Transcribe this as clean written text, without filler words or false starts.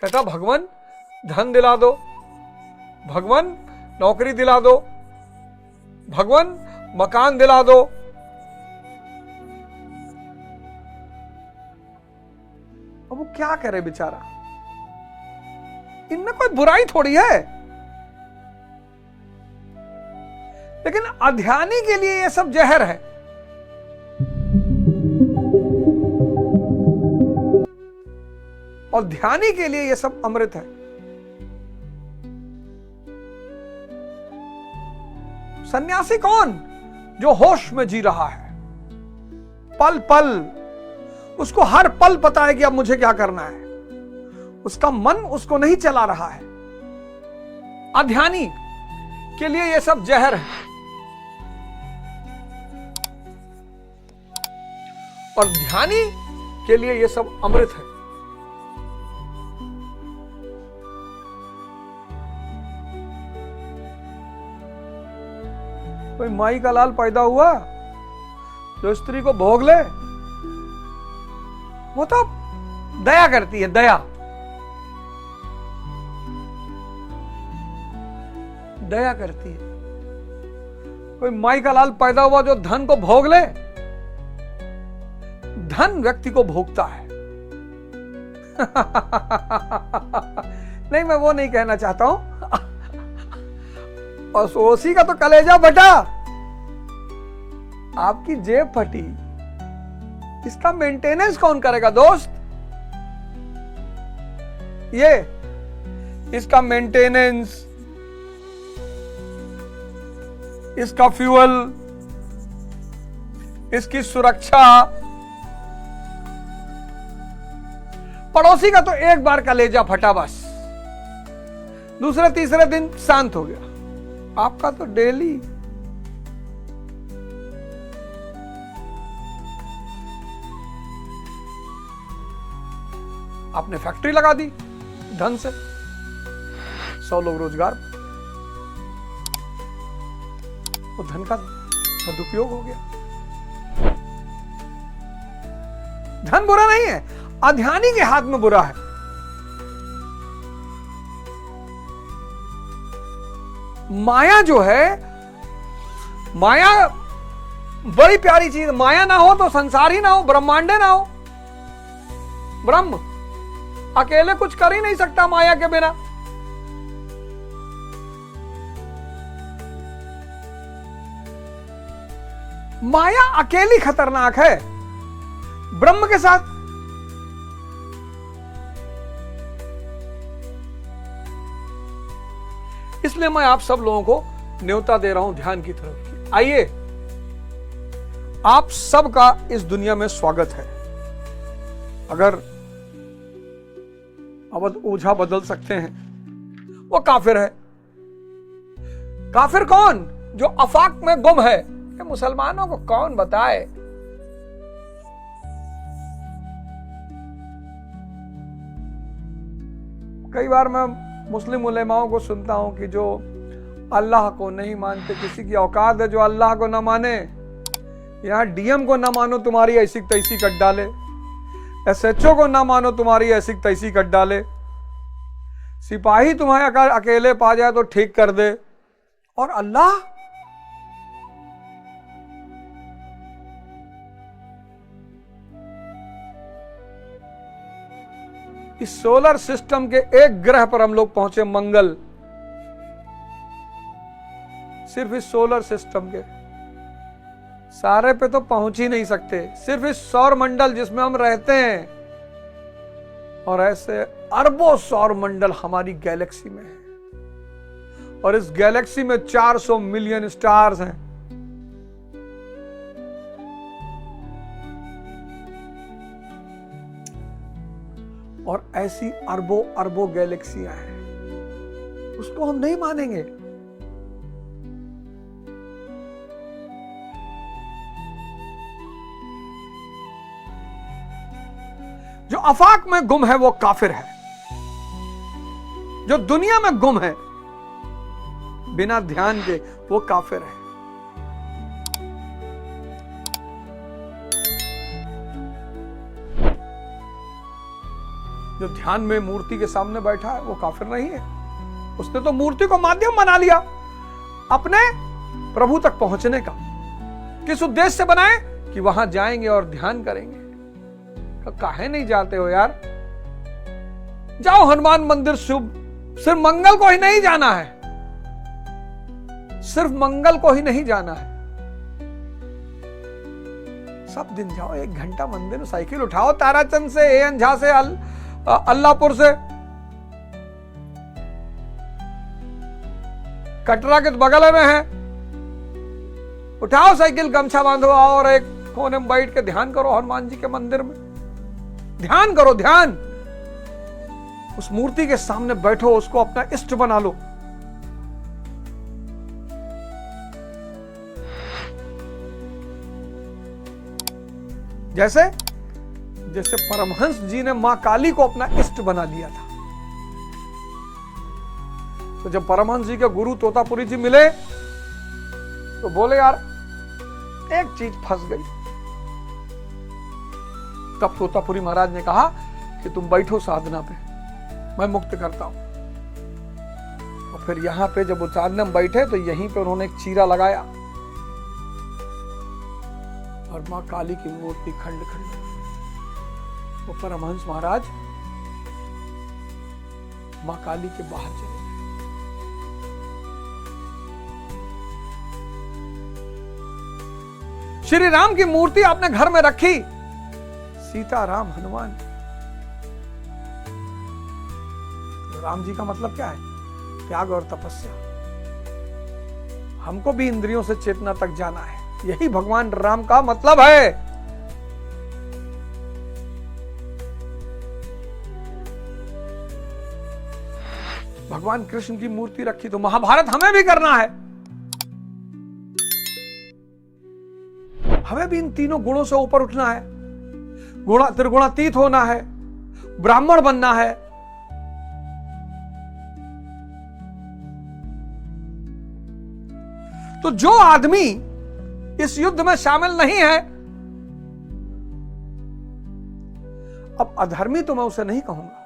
कहता भगवान धन दिला दो, भगवान नौकरी दिला दो, भगवान मकान दिला दो। अब वो क्या करे बेचारा, इनमें कोई बुराई थोड़ी है, लेकिन अध्यानी के लिए ये सब जहर है। और ध्यानी के लिए ये सब अमृत है। सन्यासी कौन? जो होश में जी रहा है, पल पल उसको हर पल पता है कि अब मुझे क्या करना है, उसका मन उसको नहीं चला रहा है। अध्यानी के लिए ये सब जहर है और ध्यानी के लिए ये सब अमृत है। कोई माई का लाल पैदा हुआ जो स्त्री को भोग ले, वो तो दया करती है, दया दया करती है। कोई माई का लाल पैदा हुआ जो धन को भोग ले, धन व्यक्ति को भोगता है। नहीं, मैं वो नहीं कहना चाहता हूं। और सोसी का तो कलेजा फटा, आपकी जेब फटी, इसका मेंटेनेंस कौन करेगा दोस्त? ये इसका मेंटेनेंस, इसका फ्यूल, इसकी सुरक्षा। पड़ोसी का तो एक बार कलेजा फटा बस, दूसरे तीसरे दिन शांत हो गया। आपका तो डेली। आपने फैक्ट्री लगा दी धन से, 100 लोग रोजगार, वो धन का सदुपयोग हो गया। धन बुरा नहीं है, अध्यानी के हाथ में बुरा है। माया जो है, माया बड़ी प्यारी चीज। माया ना हो तो संसार ही ना हो, ब्रह्मांडे ना हो। ब्रह्म अकेले कुछ कर ही नहीं सकता माया के बिना। माया अकेली खतरनाक है ब्रह्म के साथ। इसलिए मैं आप सब लोगों को न्योता दे रहा हूं ध्यान की तरफ। आइए, आप सबका इस दुनिया में स्वागत है। अगर अवध ओझा बदल सकते हैं, वो काफिर है। काफिर कौन? जो अफाक में गुम है। ये मुसलमानों को कौन बताए? कई बार मैं मुस्लिम उलेमाओं को सुनता हूं कि जो अल्लाह को नहीं मानते, किसी की औकात है जो अल्लाह को ना माने। यहां डीएम को ना मानो तुम्हारी ऐसी तैसी कट डाले, एसएचओ को ना मानो तुम्हारी ऐसी तैसी कट डाले, सिपाही तुम्हें अगर अकेले पा जाए तो ठीक कर दे। और अल्लाह, इस सोलर सिस्टम के एक ग्रह पर हम लोग पहुंचे, मंगल। सिर्फ इस सोलर सिस्टम के, सारे पे तो पहुंच ही नहीं सकते। सिर्फ इस सौर मंडल जिसमें हम रहते हैं, और ऐसे अरबों सौर मंडल हमारी गैलेक्सी में है। और इस गैलेक्सी में 400 मिलियन स्टार्स हैं। और ऐसी अरबों अरबों गैलेक्सियां हैं, उसको हम नहीं मानेंगे। जो आफाक में गुम है वो काफिर है। जो दुनिया में गुम है बिना ध्यान के, वो काफिर है। जो जो ध्यान में मूर्ति के सामने बैठा है वो काफिर नहीं है। उसने तो मूर्ति को माध्यम बना लिया अपने प्रभु तक पहुंचने का। किस उद्देश्य से बनाए कि वहां जाएंगे और ध्यान करेंगे। काहे नहीं जाते हो यार? जाओ हनुमान मंदिर शुभ। सिर्फ मंगल को ही नहीं जाना है, सिर्फ मंगल को ही नहीं जाना है, सब दिन जाओ। 1 घंटा मंदिर में साइकिल उठाओ, ताराचंद से, एएन झा से, अल्लाहपुर से, कटरा के बगल में है, उठाओ साइकिल, गमछा बांधो और एक कोने में बैठ के ध्यान करो हनुमान जी के मंदिर में। ध्यान करो, ध्यान। उस मूर्ति के सामने बैठो, उसको अपना इष्ट बना लो। जैसे जैसे परमहंस जी ने मां काली को अपना इष्ट बना लिया था। तो जब परमहंस जी के गुरु तोतापुरी जी मिले तो बोले यार एक चीज फंस गई। तब तोतापुरी महाराज ने कहा कि तुम बैठो साधना पे, मैं मुक्त करता हूं। और फिर यहां पे जब वो साधना में बैठे तो यहीं पे उन्होंने एक चीरा लगाया और मां काली की मूर्ति खंड खंड। वो परमहंस महाराज मां काली के बाहर चले गए। श्री राम की मूर्ति आपने घर में रखी, सीता राम हनुमान। तो राम जी का मतलब क्या है? त्याग और तपस्या। हमको भी इंद्रियों से चेतना तक जाना है, यही भगवान राम का मतलब है। भगवान कृष्ण की मूर्ति रखी तो महाभारत हमें भी करना है। हमें भी इन तीनों गुणों से ऊपर उठना है, त्रिगुणातीत होना है, ब्राह्मण बनना है। तो जो आदमी इस युद्ध में शामिल नहीं है, अब अधर्मी तो मैं उसे नहीं कहूंगा,